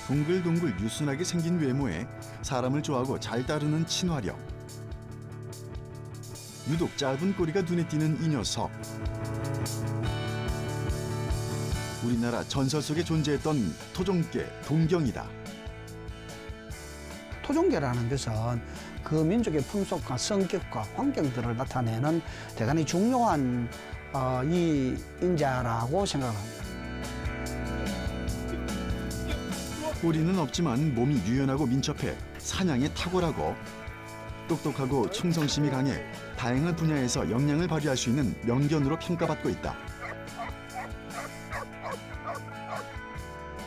동글동글 유순하게 생긴 외모에 사람을 좋아하고 잘 따르는 친화력. 유독 짧은 꼬리가 눈에 띄는 이 녀석. 우리나라 전설 속에 존재했던 토종개 동경이다. 토종개라는 것은 그 민족의 품속과 성격과 환경들을 나타내는 대단히 중요한 이 인자라고 생각합니다. 꼬리는 없지만 몸이 유연하고 민첩해 사냥에 탁월하고 똑똑하고 충성심이 강해 다양한 분야에서 역량을 발휘할 수 있는 명견으로 평가받고 있다.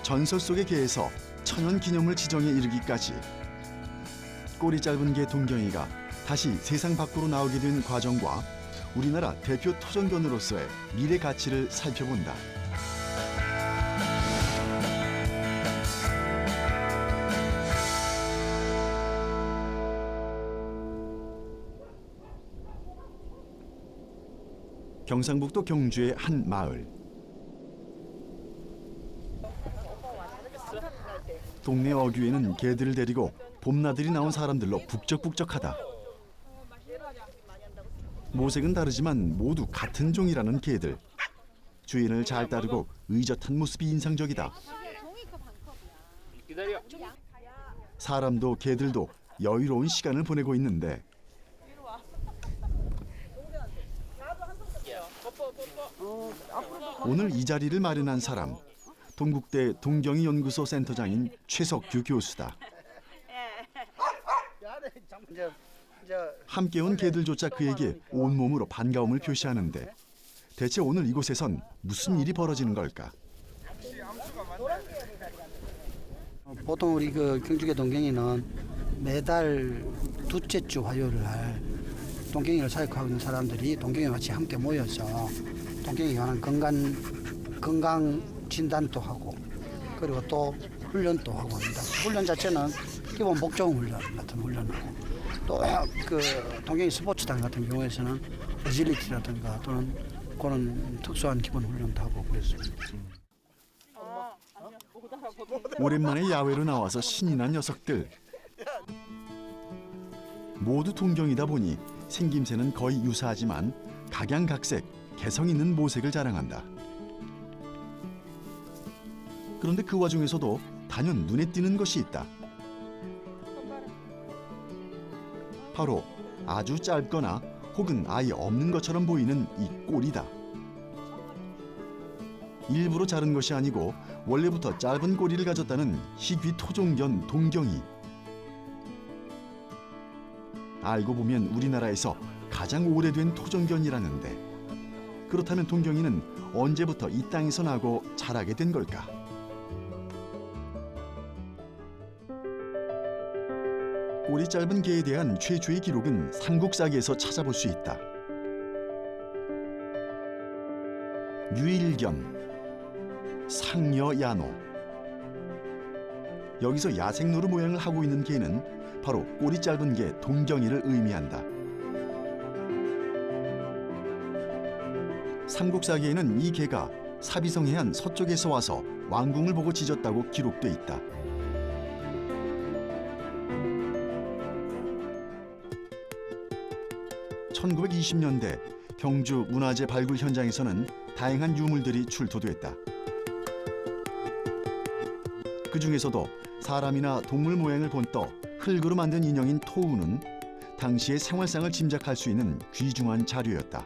전설 속의 개에서 천연 기념물 지정에 이르기까지 꼬리 짧은 개 동경이가 다시 세상 밖으로 나오게 된 과정과 우리나라 대표 토종견으로서의 미래 가치를 살펴본다. 경상북도 경주의 한 마을. 동네 어귀에는 개들을 데리고 봄나들이 나온 사람들로 북적북적하다. 모색은 다르지만 모두 같은 종이라는 개들. 주인을 잘 따르고 의젓한 모습이 인상적이다. 사람도 개들도 여유로운 시간을 보내고 있는데 오늘 이 자리를 마련한 사람, 동국대 동경이연구소 센터장인 최석규 교수다. 함께 온 개들조차 그에게 온몸으로 반가움을 표시하는데 대체 오늘 이곳에선 무슨 일이 벌어지는 걸까? 보통 우리 그 경주개 동경이는 매달 둘째 주 화요일 날 동경이를 사육하고 있는 사람들이 동경이와 같이 함께 모여서 동경이에 관한 건강 진단도 하고 그리고 또 훈련도 하고 합니다. 훈련 자체는 기본 복종 훈련 같은 훈련하고 또 그 동경이 스포츠단 같은 경우에서는 어질리티라든가 또는 그런 특수한 기본 훈련도 하고 그랬습니다. 오랜만에 야외로 나와서 신이 난 녀석들. 모두 동경이다 보니 생김새는 거의 유사하지만 각양각색 개성 있는 모색을 자랑한다. 그런데 그 와중에서도 단연 눈에 띄는 것이 있다. 바로 아주 짧거나 혹은 아예 없는 것처럼 보이는 이 꼬리다. 일부러 자른 것이 아니고 원래부터 짧은 꼬리를 가졌다는 희귀 토종견 동경이. 알고 보면 우리나라에서 가장 오래된 토종견이라는데 그렇다면 동경이는 언제부터 이 땅에서 나고 자라게 된 걸까? 꼬리 짧은 개에 대한 최초의 기록은 삼국사기에서 찾아볼 수 있다. 유일견, 상여야노. 여기서 야생노루 모양을 하고 있는 개는 바로 꼬리 짧은 개 동경이를 의미한다. 삼국사기에는 이 개가 사비성 해안 서쪽에서 와서 왕궁을 보고 짖었다고 기록돼 있다. (1920년대) 경주 문화재 발굴 현장에서는 다양한 유물들이 출토됐다. 그 중에서도 사람이나 동물 모양을 본떠 흙으로 만든 인형인 토우는 당시의 생활상을 짐작할 수 있는 귀중한 자료였다.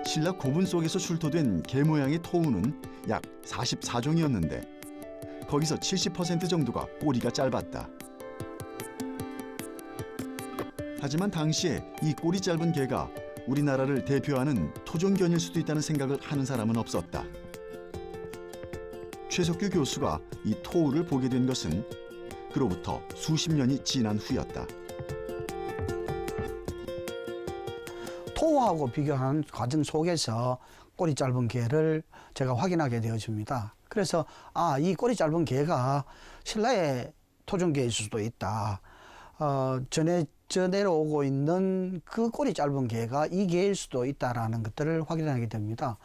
신라 고분 속에서 출토된 개 모양의 토우는 약 44종이었는데 거기서 70% 정도가 꼬리가 짧았다. 하지만 당시에 이 꼬리 짧은 개가 우리나라를 대표하는 토종견일 수도 있다는 생각을 하는 사람은 없었다. 최석규 교수가 이 토우를 보게 된 것은 그로부터 수십 년이 지난 후였다. 토우하고 비교하는 과정 속에서 꼬리 짧은 개를 제가 확인하게 되어집니다. 그래서 이 꼬리 짧은 개가 신라의 토종개일 수도 있다. 전해 내려오고 있는 그 꼬리 짧은 개가 이 개일 수도 있다라는 것들을 확인하게 됩니다.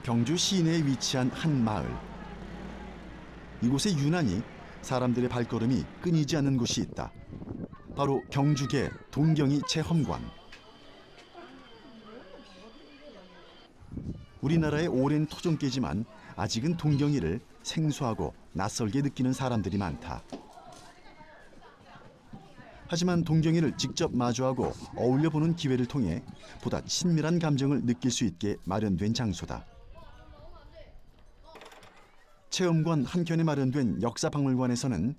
경주 시내에 위치한 한 마을. 이곳에 유난히 사람들의 발걸음이 끊이지 않는 곳이 있다. 바로 경주계 동경이 체험관. 우리나라의 오랜 토종계지만 아직은 동경이를 생소하고 낯설게 느끼는 사람들이 많다. 하지만 동경이를 직접 마주하고 어울려보는 기회를 통해 보다 친밀한 감정을 느낄 수 있게 마련된 장소다. 체험관 한켠에 마련된 역사박물관에서는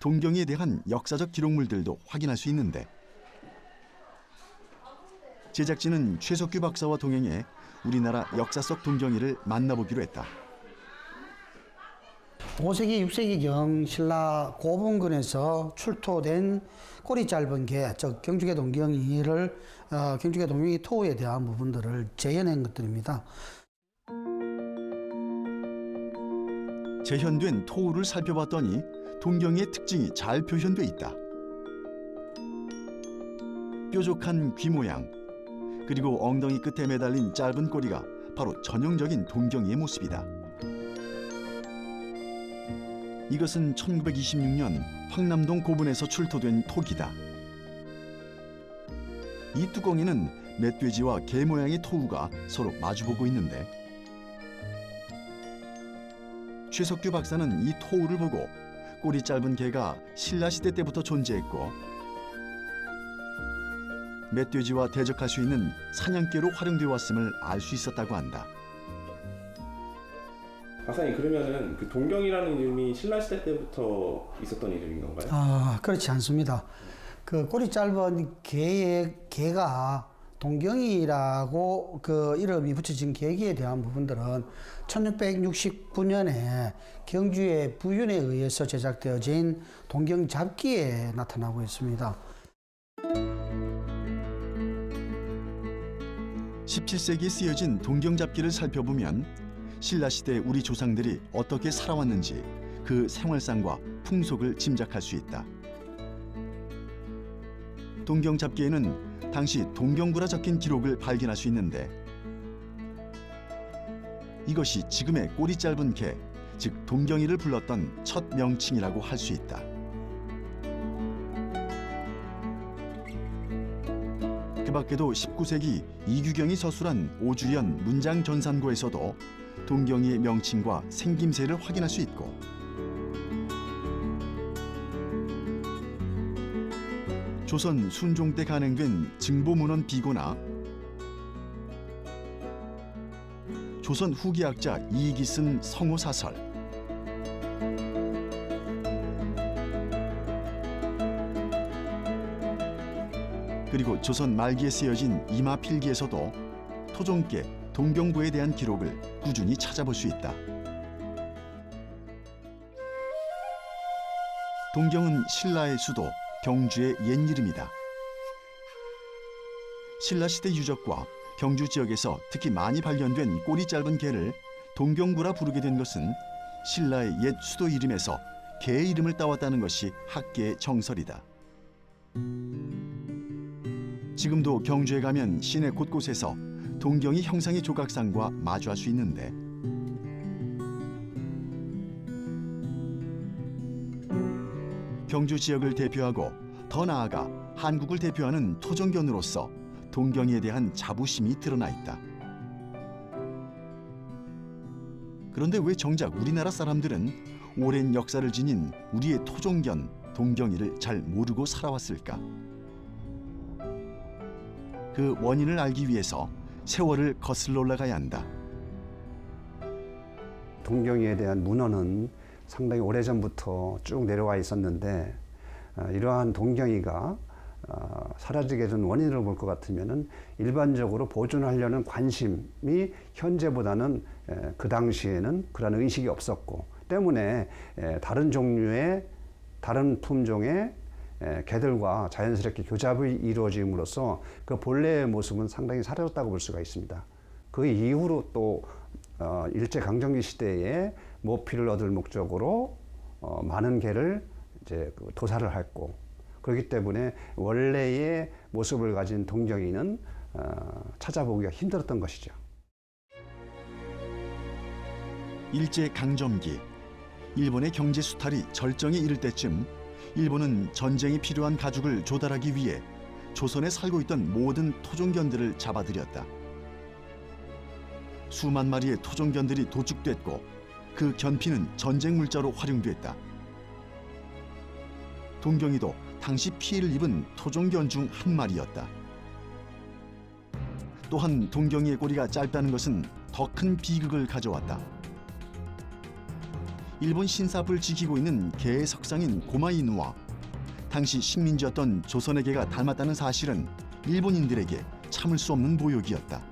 동경이에 대한 역사적 기록물들도 확인할 수 있는데, 제작진은 최석규 박사와 동행해 우리나라 역사 속 동경이를 만나보기로 했다. 5세기, 6세기경 신라 고분군에서 출토된 꼬리 짧은 개, 즉 경주계 동경이를 경주계 동경이 토에 대한 부분들을 재현한 것들입니다. 재현된 토우를 살펴봤더니 동경이의 특징이 잘 표현돼 있다. 뾰족한 귀 모양, 그리고 엉덩이 끝에 매달린 짧은 꼬리가 바로 전형적인 동경이의 모습이다. 이것은 1926년 황남동 고분에서 출토된 토기다. 이 뚜껑에는 멧돼지와 개 모양의 토우가 서로 마주보고 있는데, 최석규 박사는 이 토우를 보고 꼬리 짧은 개가 신라시대 때부터 존재했고 멧돼지와 대적할 수 있는 사냥개로 활용되어 왔음을 알 수 있었다고 한다. 박사님, 그러면은 그 동경이라는 이름이 신라시대 때부터 있었던 이름인 건가요? 그렇지 않습니다. 그 꼬리 짧은 개가 동경이라고 그 이름이 붙여진 계기에 대한 부분들은 1669년에 경주의 부윤에 의해서 제작되어진 동경 잡기에 나타나고 있습니다. 17세기에 쓰여진 동경 잡기를 살펴보면 신라시대 우리 조상들이 어떻게 살아왔는지 그 생활상과 풍속을 짐작할 수 있다. 동경 잡기에는 당시 동경구라 적힌 기록을 발견할 수 있는데, 이것이 지금의 꼬리 짧은 개, 즉 동경이를 불렀던 첫 명칭이라고 할 수 있다. 그 밖에도 19세기 이규경이 서술한 오주연 문장전산고에서도 동경이의 명칭과 생김새를 확인할 수 있고, 조선 순종 때 간행된 증보문헌 비고나 조선 후기학자 이익이 쓴 성호사설, 그리고 조선 말기에 쓰여진 이마필기에서도 토종계 동경부에 대한 기록을 꾸준히 찾아볼 수 있다. 동경은 신라의 수도 경주의 옛 이름이다. 신라시대 유적과 경주 지역에서 특히 많이 발견된 꼬리 짧은 개를 동경구라 부르게 된 것은 신라의 옛 수도 이름에서 개의 이름을 따왔다는 것이 학계의 정설이다. 지금도 경주에 가면 시내 곳곳에서 동경이 형상의 조각상과 마주할 수 있는데, 경주 지역을 대표하고 더 나아가 한국을 대표하는 토종견으로서 동경이에 대한 자부심이 드러나 있다. 그런데 왜 정작 우리나라 사람들은 오랜 역사를 지닌 우리의 토종견 동경이를 잘 모르고 살아왔을까? 그 원인을 알기 위해서 세월을 거슬러 올라가야 한다. 동경이에 대한 문헌은 상당히 오래전부터 쭉 내려와 있었는데, 이러한 동경이가 사라지게 된 원인을 볼 것 같으면은 일반적으로 보존하려는 관심이 현재보다는 그 당시에는 그런 의식이 없었고 때문에 다른 종류의 다른 품종의 개들과 자연스럽게 교잡이 이루어짐으로써 그 본래의 모습은 상당히 사라졌다고 볼 수가 있습니다. 그 이후로 또 일제강점기 시대에 모피를 얻을 목적으로 많은 개를 이제 도살을 했고, 그렇기 때문에 원래의 모습을 가진 동경이는 찾아보기가 힘들었던 것이죠. 일제 강점기, 일본의 경제 수탈이 절정에 이를 때쯤 일본은 전쟁이 필요한 가죽을 조달하기 위해 조선에 살고 있던 모든 토종견들을 잡아들였다. 수만 마리의 토종견들이 도축됐고 그 견피는 전쟁 물자로 활용됐다. 동경이도 당시 피해를 입은 토종견 중 한 마리였다. 또한 동경이의 꼬리가 짧다는 것은 더 큰 비극을 가져왔다. 일본 신사부를 지키고 있는 개의 석상인 고마이누와 당시 식민지였던 조선의 개가 닮았다는 사실은 일본인들에게 참을 수 없는 모욕이었다.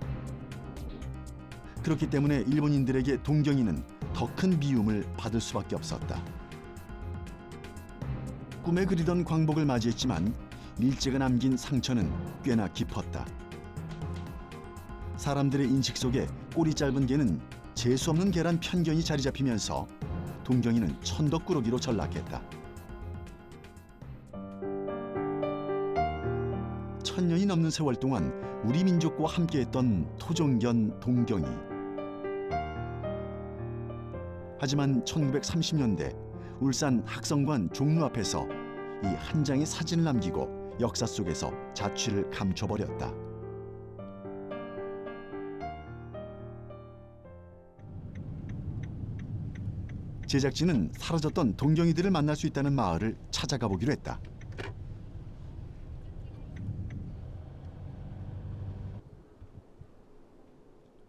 그렇기 때문에 일본인들에게 동경이는 더 큰 미움을 받을 수밖에 없었다. 꿈에 그리던 광복을 맞이했지만 일제가 남긴 상처는 꽤나 깊었다. 사람들의 인식 속에 꼬리 짧은 개는 재수 없는 개란 편견이 자리 잡히면서 동경이는 천덕꾸러기로 전락했다. 천년이 넘는 세월 동안 우리 민족과 함께했던 토종견 동경이. 하지만 1930년대 울산 학성관 종로 앞에서 이 한 장의 사진을 남기고 역사 속에서 자취를 감춰버렸다. 제작진은 사라졌던 동경이들을 만날 수 있다는 마을을 찾아가 보기로 했다.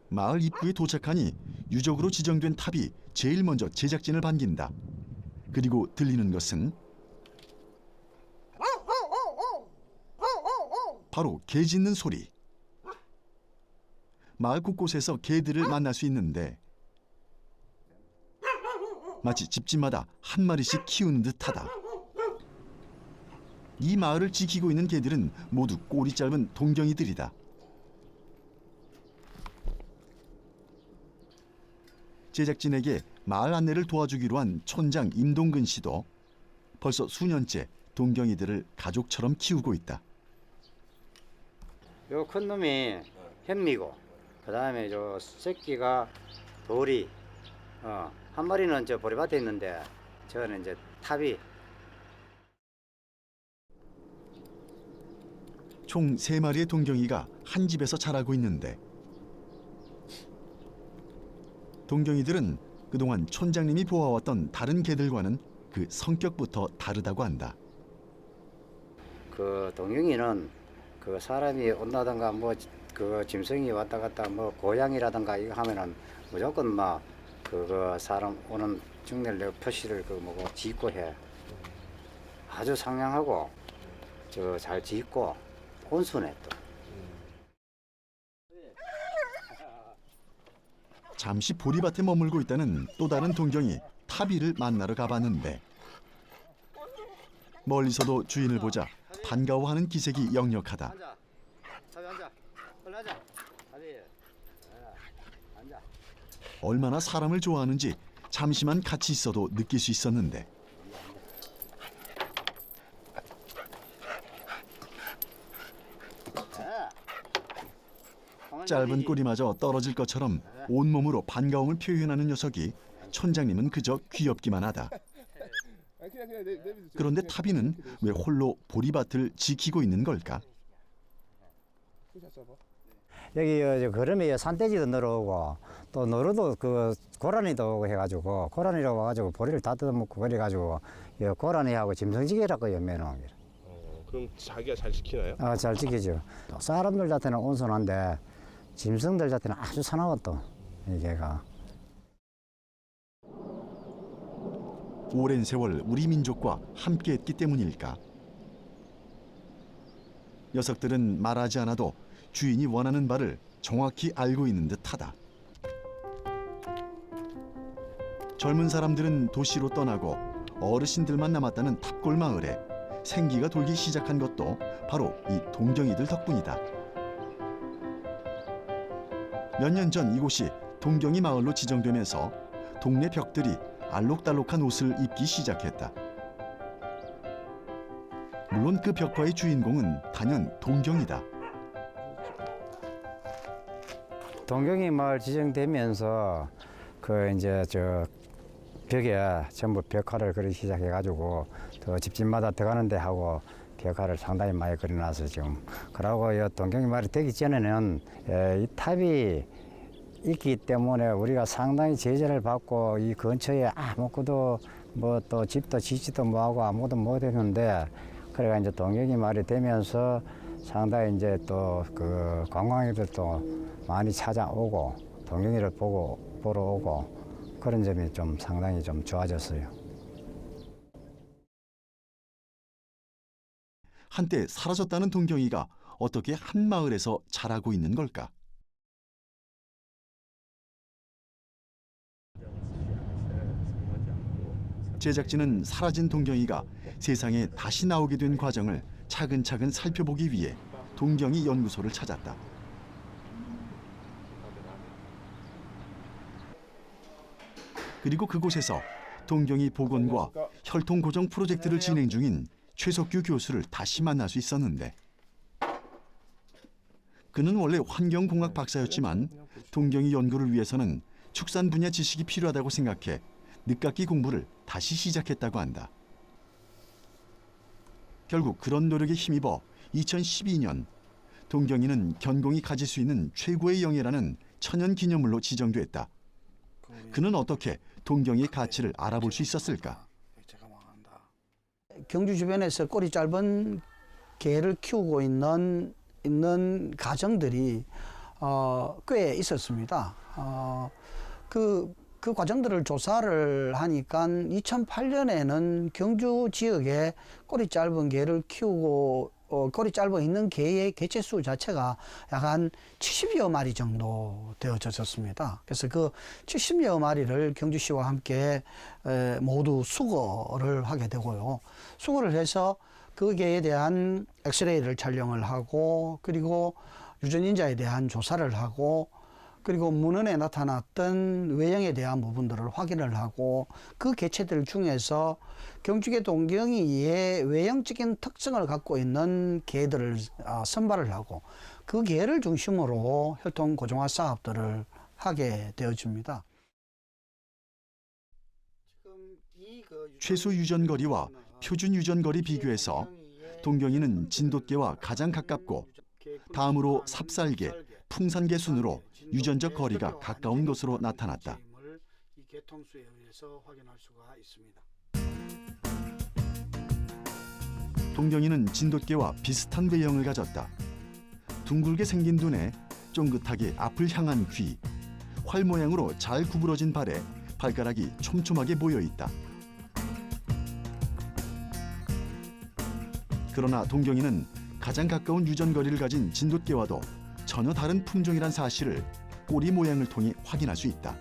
마을 입구에 도착하니 유적으로 지정된 탑이 제일 먼저 제작진을 반긴다. 그리고 들리는 것은 바로 개 짖는 소리. 마을 곳곳에서 개들을 만날 수 있는데 마치 집집마다 한 마리씩 키우는 듯하다. 이 마을을 지키고 있는 개들은 모두 꼬리 짧은 동경이들이다. 제작진에게 마을 안내를 도와주기로 한 촌장 임동근 씨도 벌써 수년째 동경이들을 가족처럼 키우고 있다. 요 큰 놈이 햄미고, 그 다음에 저 새끼가 도리, 한 마리는 저 보리밭에 있는데 저는 이제 탑이. 총 3마리의 동경이가 한 집에서 자라고 있는데 동경이들은 그동안 촌장님이 보아왔던 다른 개들과는 그 성격부터 다르다고 한다. 그 동경이는 그 사람이 온다든가 뭐 그 짐승이 왔다 갔다 뭐 고양이라든가 이거 하면은 무조건 막 그거 사람 오는 중넬 표시를 그 뭐고 짓고 해. 아주 상냥하고 저 잘 짓고 온순해 또. 잠시 보리밭에 머물고 있다는 또 다른 동경이 타비를 만나러 가봤는데 멀리서도 주인을 보자 반가워하는 기색이 역력하다. 앉아. 타비 앉아. 빨리 앉아. 타비. 앉아. 얼마나 사람을 좋아하는지 잠시만 같이 있어도 느낄 수 있었는데 짧은 꼬리마저 떨어질 것처럼 온몸으로 반가움을 표현하는 녀석이 촌장님은 그저 귀엽기만 하다. 그런데 타비는 왜 홀로 보리밭을 지키고 있는 걸까? 여기 걸음에 산돼지도 늘어오고 또 너로도 그 고라니도 오고 해가지고 고라니로 와가지고 보리를 다 뜯어먹고 그래가지고 고라니하고 짐승지게라고 연매는 그럼 자기가 잘 지키나요? 잘 지키죠. 사람들 자체는 온순한데 짐승들 자체는 아주 사나워 또 이게가. 오랜 세월 우리 민족과 함께했기 때문일까? 녀석들은 말하지 않아도 주인이 원하는 바를 정확히 알고 있는 듯하다. 젊은 사람들은 도시로 떠나고 어르신들만 남았다는 탑골 마을에 생기가 돌기 시작한 것도 바로 이 동경이들 덕분이다. 몇 년 전 이곳이 동경이 마을로 지정되면서 동네 벽들이 알록달록한 옷을 입기 시작했다. 물론 그 벽화의 주인공은 단연 동경이다. 동경이 마을 지정되면서 그 이제 저 벽에 전부 벽화를 그리기 시작해가지고 더 집집마다 들어가는 데 하고 벽화를 상당히 많이 그려놔서 지금 그러고 이 동경이 말이 되기 전에는 이 탑이 있기 때문에 우리가 상당히 제재를 받고 이 근처에 아무것도 뭐 또 집도 지지도 뭐하고 아무것도 못했는데 그래가 이제 동경이 말이 되면서 상당히 이제 또 그 관광객들도 많이 찾아오고 동경이를 보러 오고 그런 점이 좀 상당히 좀 좋아졌어요. 한때 사라졌다는 동경이가 어떻게 한 마을에서 자라고 있는 걸까? 제작진은 사라진 동경이가 세상에 다시 나오게 된 과정을 차근차근 살펴보기 위해 동경이 연구소를 찾았다. 그리고 그곳에서 동경이 복원과 혈통 고정 프로젝트를 진행 중인 최석규 교수를 다시 만날 수 있었는데 그는 원래 환경공학 박사였지만 동경이 연구를 위해서는 축산 분야 지식이 필요하다고 생각해 늦깎이 공부를 다시 시작했다고 한다. 결국 그런 노력에 힘입어 2012년 동경이는 견공이 가질 수 있는 최고의 영예라는 천연기념물로 지정됐다. 그는 어떻게 동경의 가치를 알아볼 수 있었을까? 경주 주변에서 꼬리 짧은 개를 키우고 있는 가정들이 꽤 있었습니다. 그 과정들을 조사를 하니까 2008년에는 경주 지역에 꼬리 짧은 개를 키우고 꼬리 짧아 있는 개의 개체 수 자체가 약 한 70여 마리 정도 되어졌습니다. 그래서 그 70여 마리를 경주시와 함께 모두 수거를 하게 되고요. 수거를 해서 그 개에 대한 엑스레이를 촬영을 하고 그리고 유전인자에 대한 조사를 하고 그리고 문헌에 나타났던 외형에 대한 부분들을 확인을 하고 그 개체들 중에서 경주개 동경이의 외형적인 특성을 갖고 있는 개들을 선발을 하고 그 개를 중심으로 혈통 고정화 사업들을 하게 되어집니다. 최소 유전거리와 표준 유전거리 비교해서 동경이는 진돗개와 가장 가깝고 다음으로 삽살개, 풍산개 순으로 유전적 거리가 가까운 것으로 나타났다. 동경이는 진돗개와 비슷한 외형을 가졌다. 둥글게 생긴 눈에 쫑긋하게 앞을 향한 귀, 활 모양으로 잘 구부러진 발에 발가락이 촘촘하게 모여 있다. 그러나 동경이는 가장 가까운 유전거리를 가진 진돗개와도 전혀 다른 품종이란 사실을 꼬리 모양을 통해 확인할 수 있다.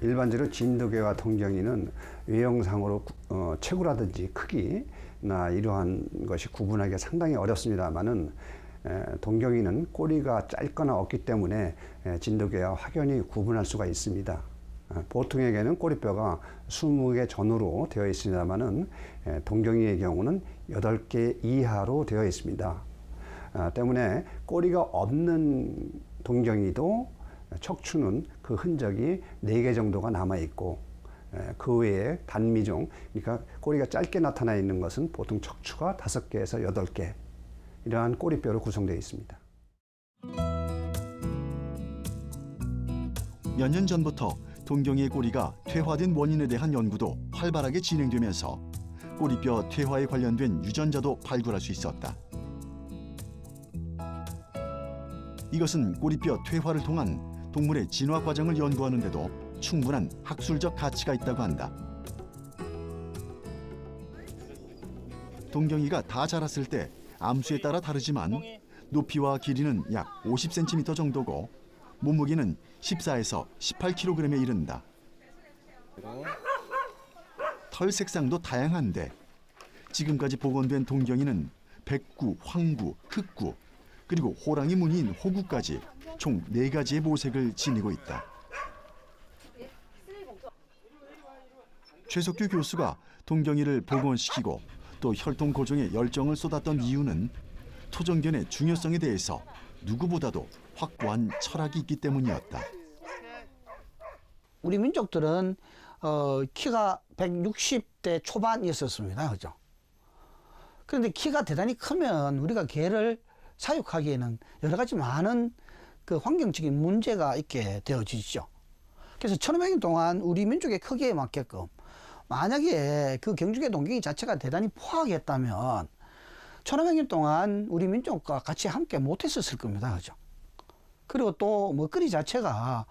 일반적으로 진돗개와 동경이는 외형상으로 체구라든지 크기나 이러한 것이 구분하기가 상당히 어렵습니다만은 동경이는 꼬리가 짧거나 없기 때문에 진돗개와 확연히 구분할 수가 있습니다. 보통의 개는 꼬리뼈가 20개 전후로 되어 있습니다만은 동경이의 경우는 8개 이하로 되어 있습니다. 때문에 꼬리가 없는 동경이도 척추는 그 흔적이 4개 정도가 남아 있고 그 외에 단미종, 그러니까 꼬리가 짧게 나타나 있는 것은 보통 척추가 5개에서 8개 이러한 꼬리뼈로 구성되어 있습니다. 몇 년 전부터 동경이의 꼬리가 퇴화된 원인에 대한 연구도 활발하게 진행되면서 꼬리뼈 퇴화에 관련된 유전자도 발굴할 수 있었다. 이것은 꼬리뼈 퇴화를 통한 동물의 진화 과정을 연구하는 데도 충분한 학술적 가치가 있다고 한다. 동경이가 다 자랐을 때 암수에 따라 다르지만 높이와 길이는 약 50cm 정도고 몸무게는 14에서 18kg에 이른다. 털 색상도 다양한데 지금까지 복원된 동경이는 백구, 황구, 흑구 그리고 호랑이 무늬인 호구까지 총 4가지의 모색을 지니고 있다. 최석규 교수가 동경이를 복원시키고 또 혈통 고정에 열정을 쏟았던 이유는 토종견의 중요성에 대해서 누구보다도 확고한 철학이 있기 때문이었다. 우리 민족들은 키가 160대 초반이었습니다. 그죠? 그런데 키가 대단히 크면 우리가 개를 사육하기에는 여러 가지 많은 그 환경적인 문제가 있게 되어지죠. 그래서 1500년 동안 우리 민족의 크기에 맞게끔 만약에 그 경주개 동경이 자체가 대단히 포악했다면 1500년 동안 우리 민족과 같이 함께 못했었을 겁니다. 그죠? 그리고 또 먹거리 자체가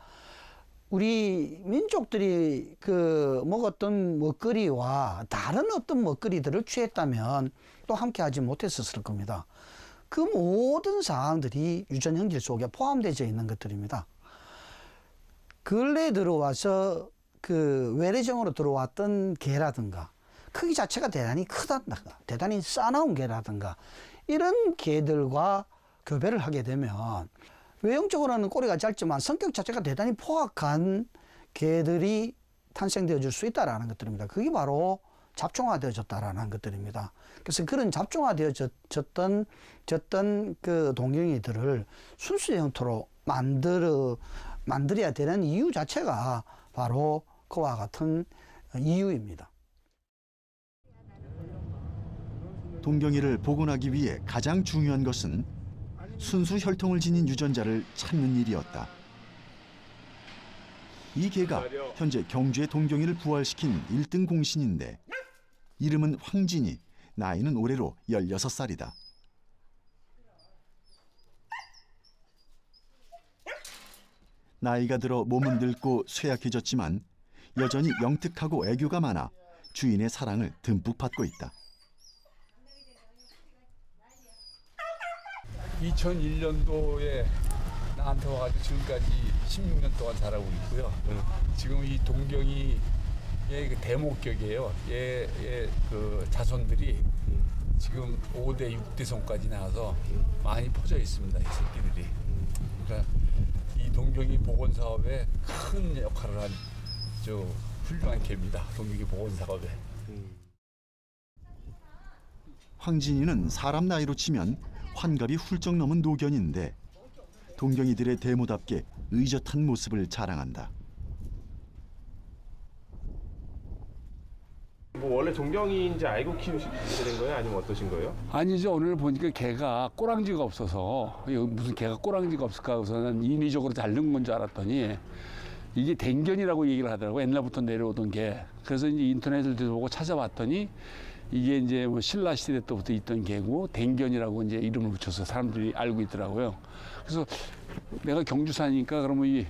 우리 민족들이 그 먹었던 먹거리와 다른 어떤 먹거리들을 취했다면 또 함께 하지 못했었을 겁니다. 그 모든 사항들이 유전형질 속에 포함되어 있는 것들입니다. 근래에 들어와서 그 외래종으로 들어왔던 개라든가 크기 자체가 대단히 크다든가 대단히 싸나운 개라든가 이런 개들과 교배를 하게 되면 외형적으로는 꼬리가 짧지만 성격 자체가 대단히 포악한 개들이 탄생되어질 수 있다는 것들입니다. 그게 바로 잡종화되어졌다라는 것들입니다. 그래서 그런 잡종화되어졌던 그 동경이들을 순수 형태로 만들어야 되는 이유 자체가 바로 그와 같은 이유입니다. 동경이를 복원하기 위해 가장 중요한 것은 순수 혈통을 지닌 유전자를 찾는 일이었다. 이 개가 현재 경주의 동경이를 부활시킨 1등 공신인데 이름은 황진이, 나이는 올해로 16살이다. 나이가 들어 몸은 늙고 쇠약해졌지만 여전히 영특하고 애교가 많아 주인의 사랑을 듬뿍 받고 있다. 2001년도에 나한테 와가지고 지금까지 16년 동안 자라고 있고요. 지금 이 동경이의 그 대목격이에요. 얘 그 자손들이 지금 5대, 6대 손까지 나와서 많이 퍼져 있습니다. 이 새끼들이. 그러니까 이 동경이 복원 사업에 큰 역할을 한 저 훌륭한 개입니다. 동경이 복원 사업에. 황진이는 사람 나이로 치면 환갑이 훌쩍 넘은 노견인데 동경이들의 대모답게 의젓한 모습을 자랑한다. 뭐 원래 동경이인지 알고 키우시게 된 거예요? 아니면 어떠신 거예요? 아니죠. 오늘 보니까 개가 꼬랑지가 없어서 무슨 개가 꼬랑지가 없을까 해서는 인위적으로 자른 건 줄 알았더니 이게 댕견이라고 얘기를 하더라고요. 옛날부터 내려오던 개. 그래서 이제 인터넷을 뒤져보고 찾아봤더니 이게 이제 뭐 신라 시대 때부터 있던 개고 댕견이라고 이제 이름을 붙여서 사람들이 알고 있더라고요. 그래서 내가 경주사니까 그러면 이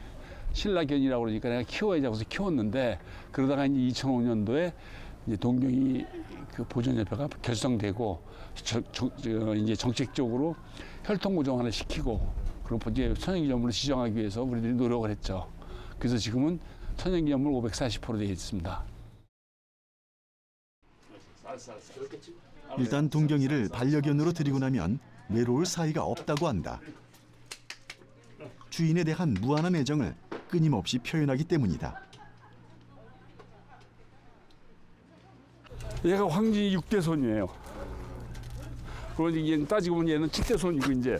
신라견이라고 그러니까 내가 키워야지 하고서 키웠는데 그러다가 이제 2005년도에 이제 동경이 그 보존협회가 결성되고 이제 정책적으로 혈통 고정화를 시키고 그리고 이제 천연기념물을 지정하기 위해서 우리들이 노력을 했죠. 그래서 지금은 천연기념물 540% 되어 있습니다. 일단 동경이를 반려견으로 들이고 나면 외로울 사이가 없다고 한다. 주인에 대한 무한한 애정을 끊임없이 표현하기 때문이다. 얘가 황진이 6대 손이에요. 그러니 얘는 따지고 보면 얘는 7대 손이고 이제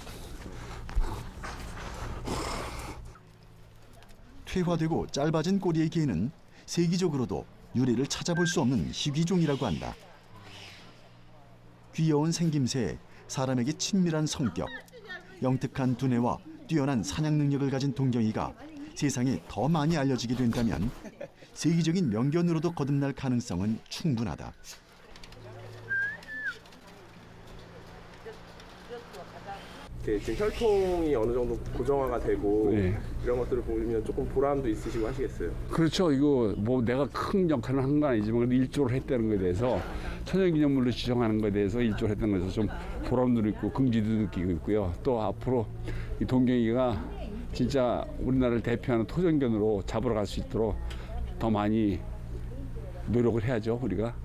퇴화되고 짧아진 꼬리의 개는 세계적으로도 유래를 찾아볼 수 없는 희귀종이라고 한다. 귀여운 생김새에 사람에게 친밀한 성격, 영특한 두뇌와 뛰어난 사냥 능력을 가진 동경이가 세상에 더 많이 알려지게 된다면 세계적인 명견으로도 거듭날 가능성은 충분하다. 지금 혈통이 어느 정도 고정화가 되고 네. 이런 것들을 보면 조금 보람도 있으시고 하시겠어요? 그렇죠. 이거 뭐 내가 큰 역할을 한 건 아니지만 그래도 일조를 했다는 거에 대해서 천연기념물로 지정하는 거에 대해서 일조를 했다는 것에서 좀 보람도 있고 긍지도 느끼고 있고요. 또 앞으로 이 동경이가 진짜 우리나라를 대표하는 토종견으로 잡으러 갈 수 있도록 더 많이 노력을 해야죠, 우리가.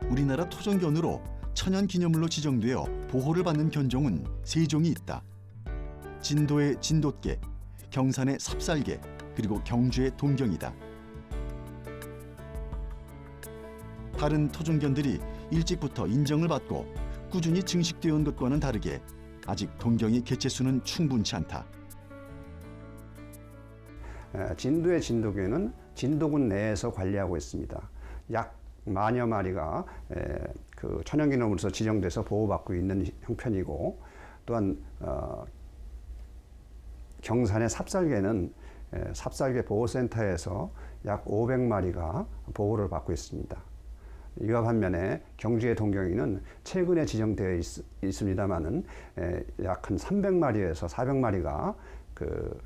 우리나라 토종견으로 천연기념물로 지정되어 보호를 받는 견종은 3종이 있다. 진도의 진돗개, 경산의 삽살개, 그리고 경주의 동경이다. 다른 토종견들이 일찍부터 인정을 받고 꾸준히 증식되어 온 것과는 다르게 아직 동경이 개체수는 충분치 않다. 진도의 진도교는 진도군 내에서 관리하고 있습니다. 약 만여 마리가 그 천연기념물로서 지정돼서 보호받고 있는 형편이고, 또한 경산의 삽살개는 삽살개 보호센터에서 약 500마리가 보호를 받고 있습니다. 이와 반면에 경주의 동경이는 최근에 지정되어 있습니다만은 약 한 300마리에서 400마리가 그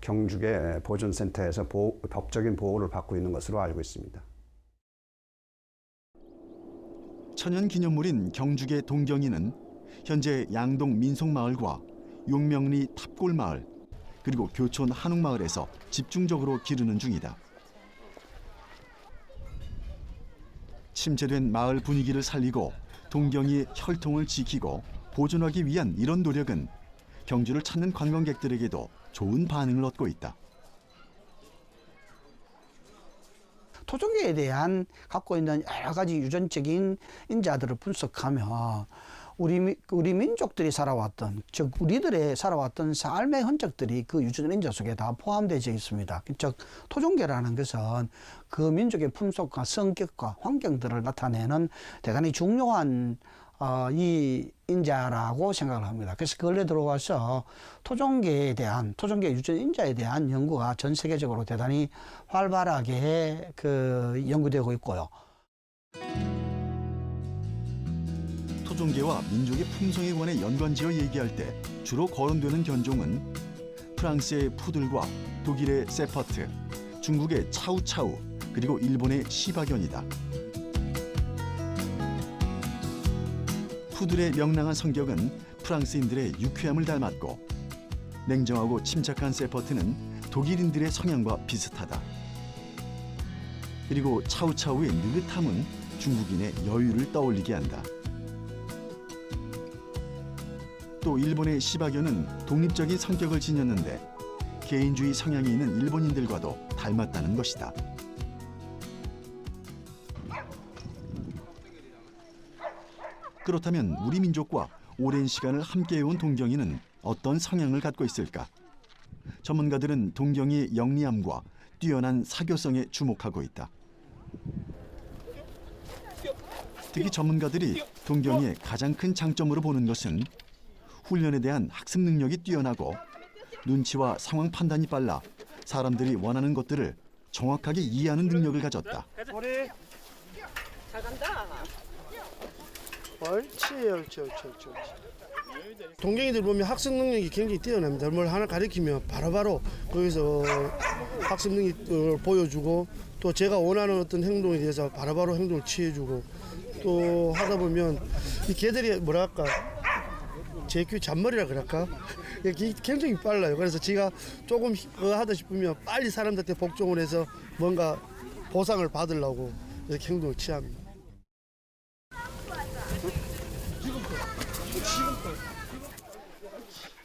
경주의 보존센터에서 법적인 보호를 받고 있는 것으로 알고 있습니다. 천연기념물인 경주계 동경이는 현재 양동 민속마을과 용명리 탑골마을 그리고 교촌 한옥마을에서 집중적으로 기르는 중이다. 침체된 마을 분위기를 살리고 동경이의 혈통을 지키고 보존하기 위한 이런 노력은 경주를 찾는 관광객들에게도 좋은 반응을 얻고 있다. 토종계에 대한 갖고 있는 여러 가지 유전적인 인자들을 분석하면 우리 민족들이 살아왔던, 즉 우리들의 살아왔던 삶의 흔적들이 그 유전 인자 속에 다 포함되어 있습니다. 즉 토종계라는 것은 그 민족의 품속과 성격과 환경들을 나타내는 대단히 중요한 이 인자라고 생각을 합니다. 그래서 근래 들어와서 토종계 유전 인자에 대한 연구가 전 세계적으로 대단히 활발하게 연구되고 있고요. 토종계와 민족의 품성에 관해 연관지어 얘기할 때 주로 거론되는 견종은 프랑스의 푸들과 독일의 세퍼트, 중국의 차우차우, 그리고 일본의 시바견이다. 푸들의 명랑한 성격은 프랑스인들의 유쾌함을 닮았고, 냉정하고 침착한 세퍼트는 독일인들의 성향과 비슷하다. 그리고 차우차우의 느긋함은 중국인의 여유를 떠올리게 한다. 또 일본의 시바견은 독립적인 성격을 지녔는데 개인주의 성향이 있는 일본인들과도 닮았다는 것이다. 그렇다면 우리 민족과 오랜 시간을 함께해온 동경이는 어떤 성향을 갖고 있을까? 전문가들은 동경이의 영리함과 뛰어난 사교성에 주목하고 있다. 특히 전문가들이 동경이의 가장 큰 장점으로 보는 것은 훈련에 대한 학습 능력이 뛰어나고 눈치와 상황 판단이 빨라 사람들이 원하는 것들을 정확하게 이해하는 능력을 가졌다. 우리 잘 간다. 옳지. 동경이들 보면 학습 능력이 굉장히 뛰어납니다. 뭘 하나 가르치면 바로바로 거기서 학습 능력을 보여주고, 또 제가 원하는 어떤 행동에 대해서 바로바로 행동을 취해주고, 또 하다 보면 이 개들이 뭐랄까 JQ 잔머리라 그럴까? 굉장히 빨라요. 그래서 제가 조금 하다 싶으면 빨리 사람들한테 복종을 해서 뭔가 보상을 받으려고 이렇게 행동을 취합니다.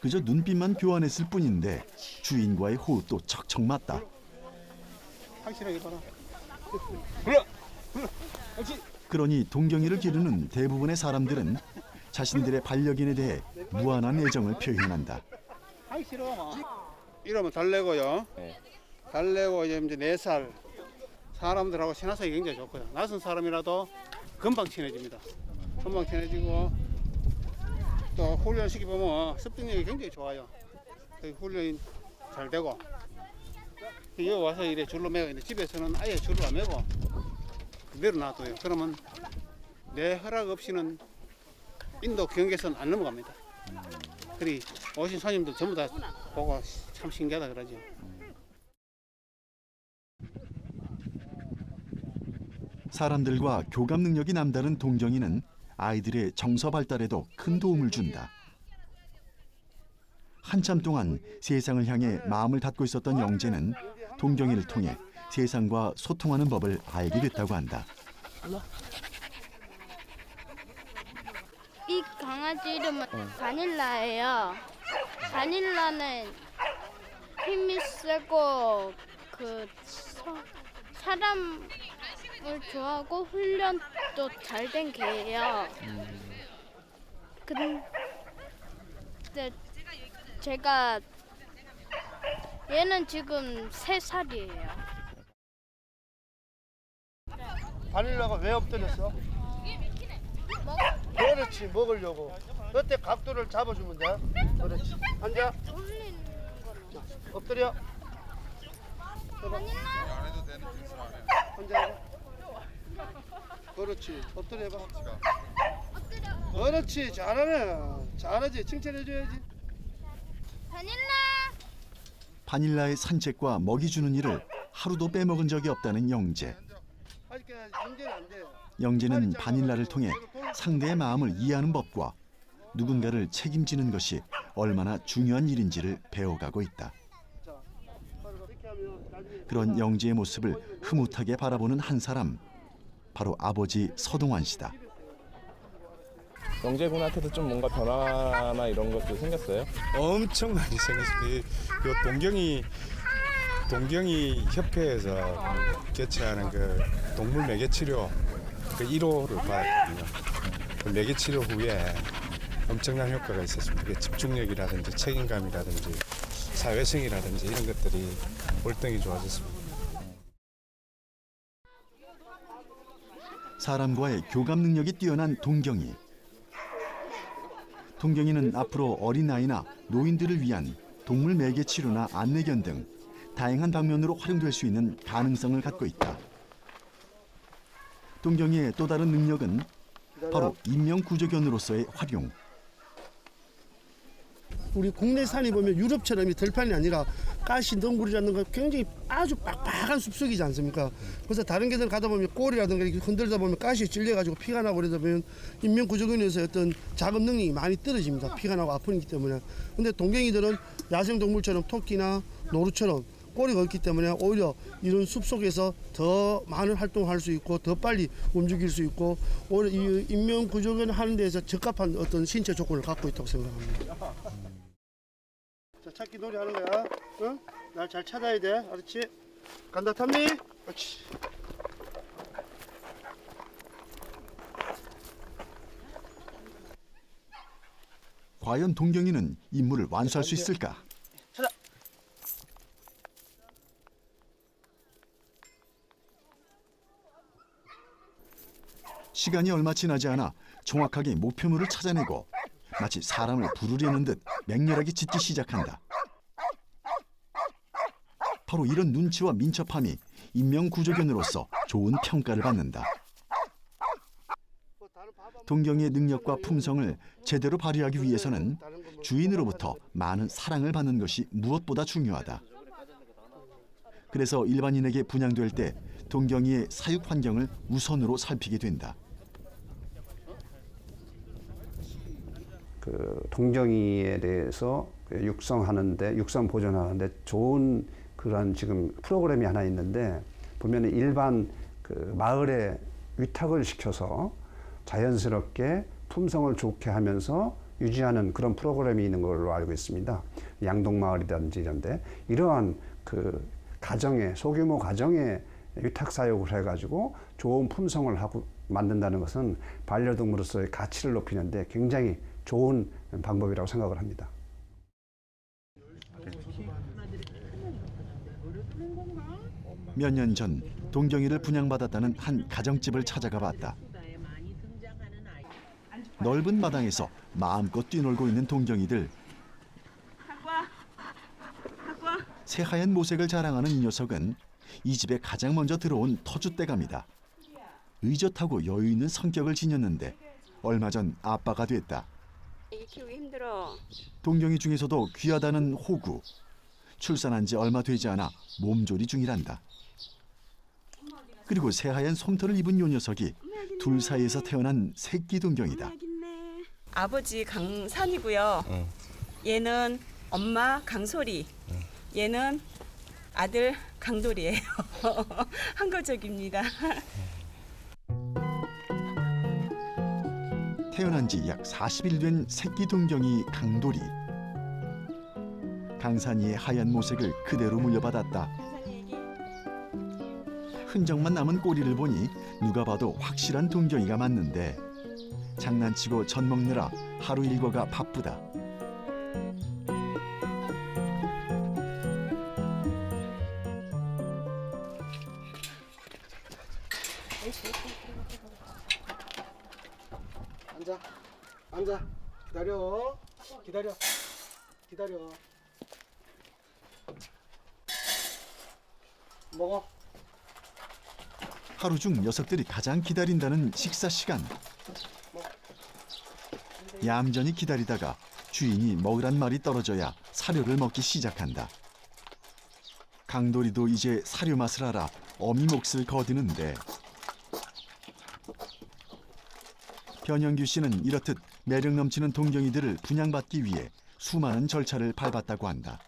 그저 눈빛만 교환했을 뿐인데 주인과의 호흡도 척척 맞다. 확실하게 봐라. 그러니 동경이를 기르는 대부분의 사람들은 자신들의 반려견에 대해 무한한 애정을 표현한다. 이러면 달래고요. 달래고 이제 4살 사람들하고 친화성이 굉장히 좋고요. 낯선 사람이라도 금방 친해집니다. 금방 친해지고, 또 훈련시키 보면 습득력이 굉장히 좋아요. 훈련이 잘 되고, 여기 와서 이래 줄로 매고 있는데 집에서는 아예 줄로 안 매고 그대로 놔둬요. 그러면 내 허락 없이는 인도 경계선 안 넘어갑니다. 그리 오신 손님들 전부 다 보고 참 신기하다 그러죠. 사람들과 교감 능력이 남다른 동경이는 아이들의 정서 발달에도 큰 도움을 준다. 한참 동안 세상을 향해 마음을 닫고 있었던 영재는 동경이를 통해 세상과 소통하는 법을 알게 됐다고 한다. 이 강아지 이름은 바닐라예요. 바닐라는 힘이 세고 사람을 좋아하고 훈련도 잘 된 개예요. 근데 제가 얘는 지금 3살이에요. 바닐라가 왜 엎드렸어? 그렇지, 먹으려고. 그때 각도를 잡아주면 돼. 그렇지. 앉아. 돌리는 거는. 엎드려. 바닐라? 앉아. 그렇지. 엎드려 봐. 그렇지. 잘하네. 잘하지. 칭찬해줘야지. 바닐라? 바닐라의 산책과 먹이 주는 일을 하루도 빼먹은 적이 없다는 영재. 아직까지 문제는 안 돼. 영재는 바닐라를 통해 상대의 마음을 이해하는 법과 누군가를 책임지는 것이 얼마나 중요한 일인지를 배워가고 있다. 이렇게 하면 나중에 그런 영재의 모습을 흐뭇하게 바라보는 한 사람, 바로 아버지 서동환 씨다. 영재군한테도 좀 뭔가 변화나 이런 것도 생겼어요? 엄청 많이 생겼습니다. 그 동경이 협회에서 개최하는 그 동물 매개 치료 그 1호를 받았거든요. 그 매개 치료 후에 엄청난 효과가 있었습니다. 그 집중력이라든지 책임감이라든지 사회성이라든지 이런 것들이 월등히 좋아졌습니다. 사람과의 교감 능력이 뛰어난 동경이. 동경이는 앞으로 어린아이나 노인들을 위한 동물 매개 치료나 안내견 등 다양한 방면으로 활용될 수 있는 가능성을 갖고 있다. 동경이의 또 다른 능력은 바로 인명구조견으로서의 활용. 우리 국내산이 보면 유럽처럼 이 들판이 아니라 가시 덩굴이라는 거 굉장히 아주 빡빡한 숲속이지 않습니까? 그래서 다른 개들 가다 보면 꼬리라든가 이렇게 흔들다 보면 가시에 찔려가지고 피가 나고 그러다 보면 인명구조견에서 어떤 작업 능력이 많이 떨어집니다. 피가 나고 아프기 때문에. 근데 동경이들은 야생동물처럼 토끼나 노루처럼 꼬리가 없기 때문에 오히려 이런 숲속에서 더 많은 활동을 할 수 있고 더 빨리 움직일 수 있고 오히려 이 인명구조견 하는 데에서 적합한 어떤 신체 조건을 갖고 있다고 생각합니다. 자, 찾기 놀이 하는 거야. 응? 날 잘 찾아야 돼. 알았지? 간다, 탐미. 그렇지. 과연 동경이는 임무를 완수할 수 있을까? 찾아. 시간이 얼마 지나지 않아 정확하게 목표물을 찾아내고 마치 사람을 부르려는 듯 맹렬하게 짖기 시작한다. 바로 이런 눈치와 민첩함이 인명구조견으로서 좋은 평가를 받는다. 동경이의 능력과 품성을 제대로 발휘하기 위해서는 주인으로부터 많은 사랑을 받는 것이 무엇보다 중요하다. 그래서 일반인에게 분양될 때 동경이의 사육 환경을 우선으로 살피게 된다. 그 동경이에 대해서 육성하는데 육성 보존하는데 좋은 그런 지금 프로그램이 하나 있는데 보면 일반 그 마을에 위탁을 시켜서 자연스럽게 품성을 좋게 하면서 유지하는 그런 프로그램이 있는 걸로 알고 있습니다. 양동마을이라든지 이런데 이러한 그 가정에 소규모 가정에 위탁 사육을 해가지고 좋은 품성을 하고 만든다는 것은 반려동물로서의 가치를 높이는데 굉장히 좋은 방법이라고 생각을 합니다. 몇 년 전 동경이를 분양받았다는 한 가정집을 찾아가 봤다. 넓은 마당에서 마음껏 뛰놀고 있는 동경이들. 새하얀 모색을 자랑하는 이 녀석은 이 집에 가장 먼저 들어온 터줏대감이다. 의젓하고 여유 있는 성격을 지녔는데 얼마 전 아빠가 됐다. 이 키우기 힘들어. 동경이 중에서도 귀하다는 호구. 출산한 지 얼마 되지 않아 몸조리 중이란다. 그리고 새하얀 솜털을 입은 요 녀석이 둘 사이에서 태어난 새끼 동경이다. 아버지 강산이고요. 얘는 엄마 강소리. 얘는 아들 강돌이에요. 한거적입니다. 태어난 지 약 40일 된 새끼 동경이 강돌이. 강산이의 하얀 모색을 그대로 물려받았다. 흔적만 남은 꼬리를 보니 누가 봐도 확실한 동경이가 맞는데 장난치고 젖 먹느라 하루 일과가 바쁘다. 앉아. 기다려. 먹어. 하루 중 녀석들이 가장 기다린다는 식사 시간. 얌전히 기다리다가 주인이 먹으란 말이 떨어져야 사료를 먹기 시작한다. 강돌이도 이제 사료 맛을 알아 어미 몫을 거두는데 변영규 씨는 이렇듯 매력 넘치는 동경이들을 분양받기 위해 수많은 절차를 밟았다고 한다.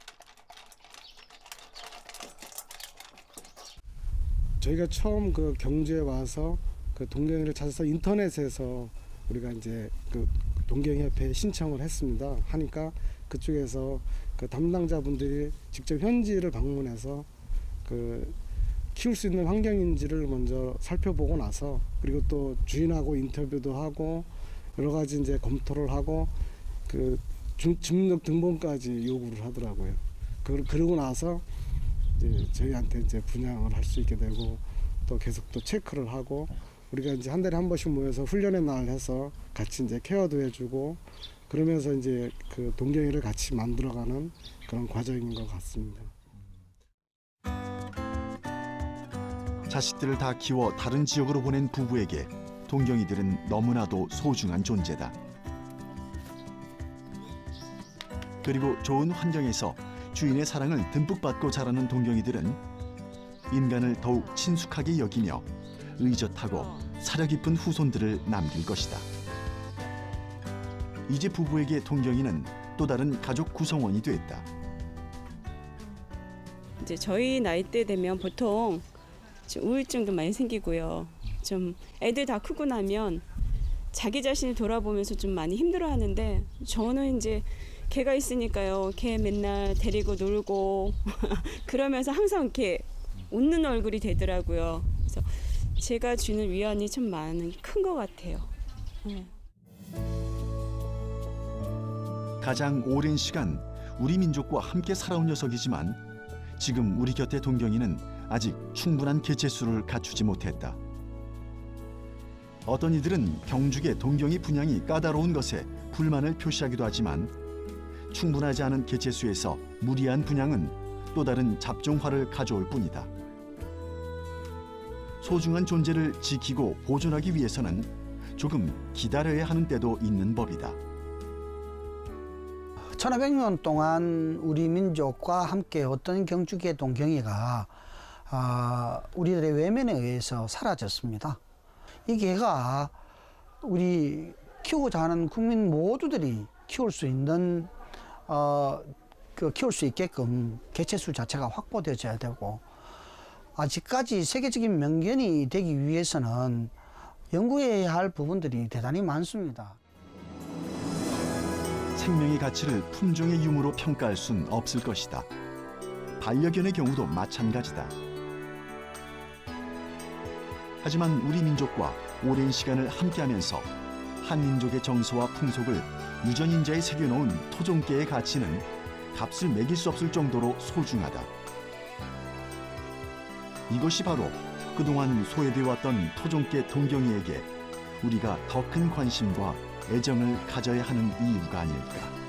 저희가 처음 그 경주에 와서 그 동경이를 찾아서 인터넷에서 우리가 이제 그 동경협회에 신청을 했습니다. 하니까 그쪽에서 그 담당자분들이 직접 현지를 방문해서 그 키울 수 있는 환경인지를 먼저 살펴보고 나서 그리고 또 주인하고 인터뷰도 하고 여러 가지 이제 검토를 하고 그 주민등록 등본까지 요구를 하더라고요. 그러고 나서 이제 저희한테 이제 분양을 할 수 있게 되고 또 계속 또 체크를 하고 우리가 이제 한 달에 한 번씩 모여서 훈련의 날 해서 같이 이제 케어도 해주고 그러면서 이제 그 동경이를 같이 만들어가는 그런 과정인 것 같습니다. 자식들을 다 키워 다른 지역으로 보낸 부부에게 동경이들은 너무나도 소중한 존재다. 그리고 좋은 환경에서 주인의 사랑을 듬뿍 받고 자라는 동경이들은 인간을 더욱 친숙하게 여기며 의젓하고 사려 깊은 후손들을 남길 것이다. 이제 부부에게 동경이는 또 다른 가족 구성원이 됐다. 이제 저희 나이 때 되면 보통 좀 우울증도 많이 생기고요. 좀 애들 다 크고 나면 자기 자신을 돌아보면서 좀 많이 힘들어하는데 저는 이제 개가 있으니까요. 개 맨날 데리고 놀고 그러면서 항상 이렇게 웃는 얼굴이 되더라고요. 그래서 제가 주는 위안이 참 큰 것 같아요. 네. 가장 오랜 시간 우리 민족과 함께 살아온 녀석이지만 지금 우리 곁의 동경이는 아직 충분한 개체수를 갖추지 못했다. 어떤 이들은 경주계 동경이 분양이 까다로운 것에 불만을 표시하기도 하지만 충분하지 않은 개체수에서 무리한 분양은 또 다른 잡종화를 가져올 뿐이다. 소중한 존재를 지키고 보존하기 위해서는 조금 기다려야 하는 때도 있는 법이다. 1500년 동안 우리 민족과 함께 어떤 경주계 동경이가 우리들의 외면에 의해서 사라졌습니다. 이 개가 우리 키우고자 하는 국민 모두들이 키울 수 있는 키울 수 있게끔 개체수 자체가 확보되어야 되고 아직까지 세계적인 명견이 되기 위해서는 연구해야 할 부분들이 대단히 많습니다. 생명의 가치를 품종의 유무로 평가할 순 없을 것이다. 반려견의 경우도 마찬가지다. 하지만 우리 민족과 오랜 시간을 함께하면서 한 민족의 정서와 풍속을 유전인자에 새겨놓은 토종계의 가치는 값을 매길 수 없을 정도로 소중하다. 이것이 바로 그동안 소외되어 왔던 토종계 동경이에게 우리가 더 큰 관심과 애정을 가져야 하는 이유가 아닐까.